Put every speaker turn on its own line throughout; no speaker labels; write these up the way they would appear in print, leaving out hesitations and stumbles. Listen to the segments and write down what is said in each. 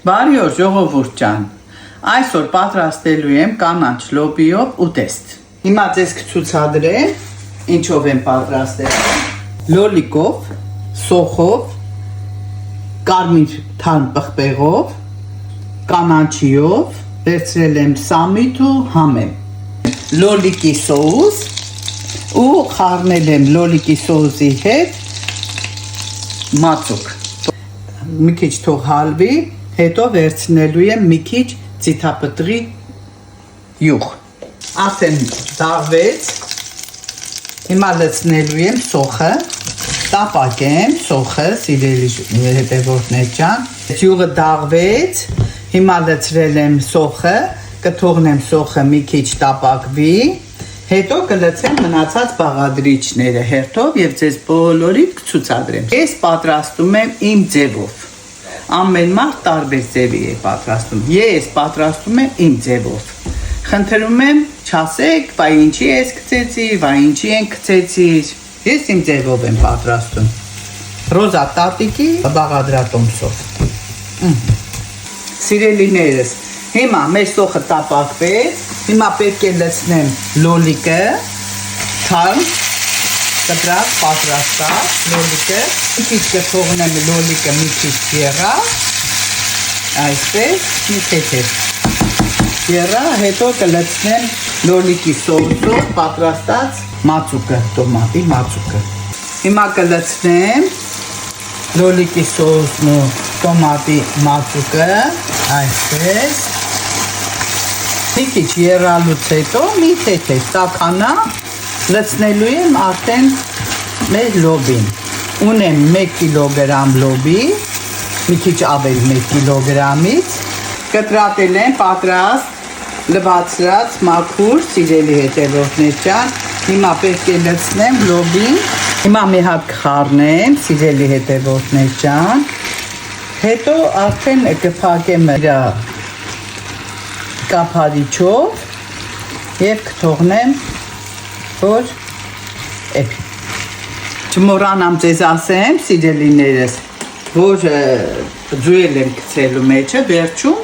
Բարի օր ժողովուրդ ջան, այսօր պատրաստելու եմ կանաչ լոբիով ուտեստ։ Հիմա ձեզ կցուցադրեմ ինչով եմ պատրաստել։ Լոլիկով, սոխով, կարմիր թարմ պղպեղով, կանաչիով, վերցրել եմ սամիտ ու համեմ։ Լոլիկի սոուս ու խառնել եմ լոլիկի սոուսի հետ մածուկ։ Մի քիչ թող հալվի, հետո վերցնելու եմ մի քիչ ձիթապտղի յուղ։ Արդեն դաղվեց, հիմա լցնելու եմ սոխը, տապակեմ սոխը, սիրելի հետևորդներ ջան։ Յուղը դաղվեց, հիմա լցրել եմ սոխը, կթողնեմ սոխը մի քիչ տապակվի, հետո կլցեմ մնացած բաղադրիչները հերթով եւ ձեզ բոլորին կցուցադրեմ։ Ես պատրաստում եմ իմ ձևով։ Ամեն մարդ տարբեր ձևի է պատրաստում։ Ես պատրաստում եմ իմ ձևով։ Խնդրում եմ, չասեք, բայ ինչի ես գցեցի, բայ ինչի են գցեցիր։ Ես իմ ձևով եմ պատրաստում։ Ռոզա տատիկի բաղադրատոմսով։ Սիրելիներս, հիմա մեր սոխը տապակվեց, հիմա պետք է լցնեմ լոլիկը, թարմ, կտրած, պատրաստած լոլիկը, մի քիչ կթողնեմ լոլիկը մի քիչ եռա, այսպես, մի քիչ եռա, հետո կլցնեմ լոլիկի սոուսով պատրաստած մածուկը, տոմատի մածուկը։ Հիմա կլցնեմ լոլիկի սոուսն ու տոմատի մածուկը, այսպես, մի քիչ եռալուց հետո մի թեթև տաքանա, լցնելու եմ արդեն մեր լոբին։ Ունեմ 1 կիլոգրամ լոբի, մի քիչ ավել 1 կիլոգրամից, կտրատել եմ պատրաստ լվացրած մաքուր սիրելի հետևորդներ ջան։ Հիմա պետք է լցնեմ լոբին, հիմա մի հատ կխառնեմ սիրելի հետևորդներ ջան, հետո արդեն կփակեմ իր կափարիչով եւ կթողնեմ որ էպի։ Չմոռանամ ձեզ ասեմ, սիրելիներս, որ ձուել եմ գցելու մեջը, վերջում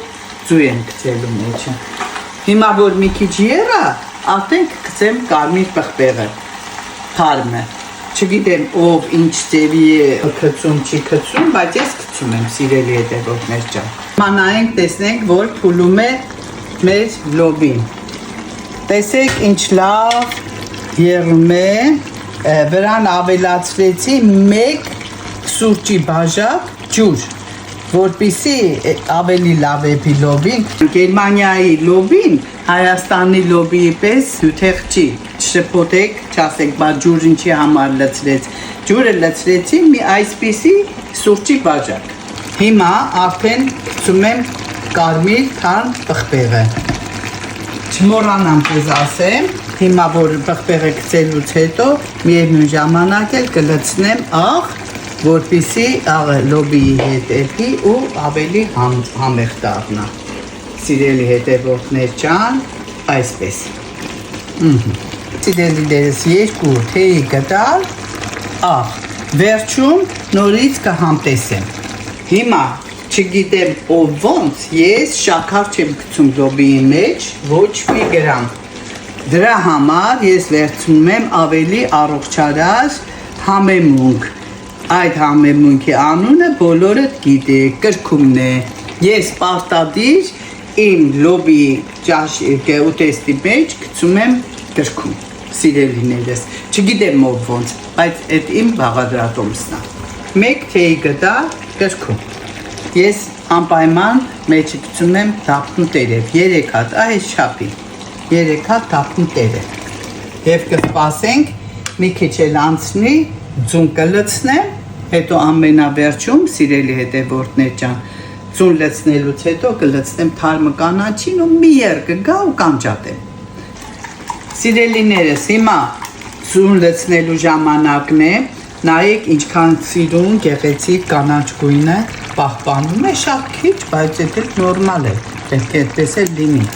ձու եմ գցելու մեջը։ Հիմա որ մի քիչ եռա, արդեն կգցեմ կարմիր պղպեղը, թարմը։ Չգիտեմ ով ինչ ձևի է գցում, չի գցում, բայց ես գցում եմ սիրելի հետևորդներ ջան։ Հիմա նայենք, տեսնենք, որ փուլում է մեր լոբին։ Տեսեք ինչ լավ եռում է, վրան ավելացրեցի 1 սուրճի բաժակ ջուր, որպեսզի ավելի լավ էպի լոբին։ Գերմանիայի լոբին Հայաստանի լոբիի պես հյութեղ չի, չշփոթեք, չասեք, բա ջուր ինչի համար լցրեց։ Ջուրը լցրեցի մի այսպիսի սուրճի բաժակ։ Հիմա արդեն գցում եմ կարմիր թարմ պղպեղը։ Չմոռանամ ձեզ ասեմ, հիմա որ պղպեղը գցելուց հետո միևնույն ժամանակ էլ կլցնեմ աղ, որպեսզի աղը լոբիի հետ էլի ու ավելի համեղ դառնա։ Սիրելի հետևորդներ ջան, այսպես։ Սիրելիներս 2 թեյի գդալ աղ, վերջում նորից կհամտեսեմ։ Հիմա չգիտեմ ով ոնց, ես շաքար չեմ գցում լոբիի մեջ, ոչ մի գրամ։ Դրա համար ես վերցնում եմ ավելի առողջարար համեմունք։ Այդ համեմունքի անունը բոլորդ գիտեք, կրկումն է։ Ես պարտադիր իմ լոբիի ուտեստի մեջ գցում եմ կրկում, սիրելիներս։ Չգիտեմ ով ոնց, բայց այդ իմ բաղադրատոմսն է։ 1 թեյի գդալ կրկում։ Ես անպայման մեջը գցում եմ դափնու տերև, 3 հատ, այս չափի, 3 հատ դափնու տերև։ Եվ կսպասենք, մի քիչ էլ անցնի, ձուն կլցնեմ, հետո ամենավերջում, սիրելի հետևորդներ ջան, ձուն լցնելուց հետո կլցնեմ թարմը կանաչին ու մի եռ կգա ու կանջատեմ։ Սիրելիներս, հիմա ձուն լցնելու ժամանակն է, նայեք ինչքան սիրուն գեղեցիկ կանաչ գույնը պահպանում է, շատ քիչ, բայց դա նորմալ է, պետք է այդպես էլ լինի։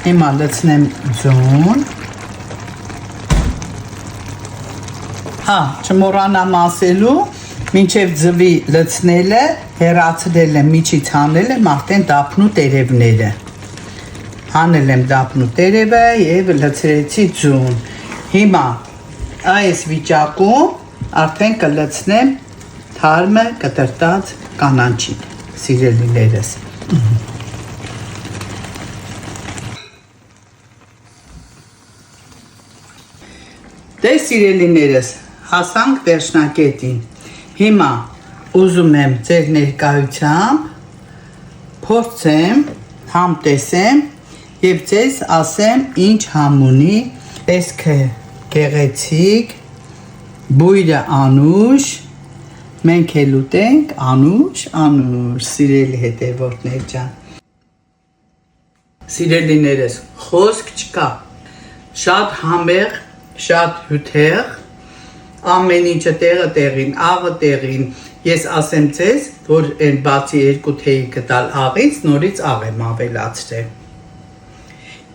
Հիմա լցնեմ ձուն։ Չմոռանամ ասելու, Մինչև ձվի լցնելը, հեռացրել եմ, միջից հանել եմ արդեն դափնու տերևները։ Հանել եմ դափնու տերևը և լցրեցի ձուն։ Հիմա այս վիճակում արդեն կլցնեմ թարմը կտրտած կանանչին, սիրելիներս։ Դե սիրելիներս, հասանք վերջնակետին։ Հիմա ուզում եմ ձեր ներկայությամբ փորձեմ, համ տեսեմ և ձեզ ասեմ ինչ համ ունի, տեսքը գեղեցիկ, բույրը անուշ, մենք էլ ուտենք անուշ, սիրելի հետևորդներ ջան։ Սիրելիներս, խոսք չկա, շատ համեղ, շատ հյութեղ, ամեն ինչը տեղը տեղին, աղը տեղին, ես ասեմ ձեզ, որ են բացի երկու թեյի գտալ աղից, նորից աղ եմ ավելացրել։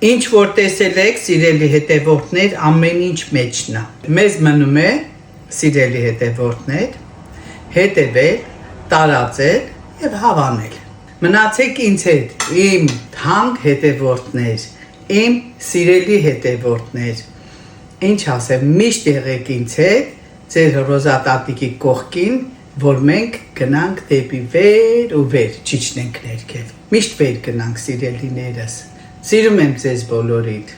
Ինչ որ տեսել եք, սիրելի հետևորդներ, ամեն ինչ մեջն է։ Մեզ մնում է, սիրելի հետևորդներ, հետևել, տարածել և հավանել։ Մնացեք ինձ հետ, իմ թանկ հետևորդներ, իմ սիրելի հետևորդներ, ինչ ասեմ, միշտ եղեք ինձ հետ, ձեր Ռոզատատիկի կողքին, որ մենք գնանք դեպի վեր ու վեր, չիջնենք ներքև, միշտ վեր գնանք սիրելիներս, սիրում եմ ձեզ բոլորիդ։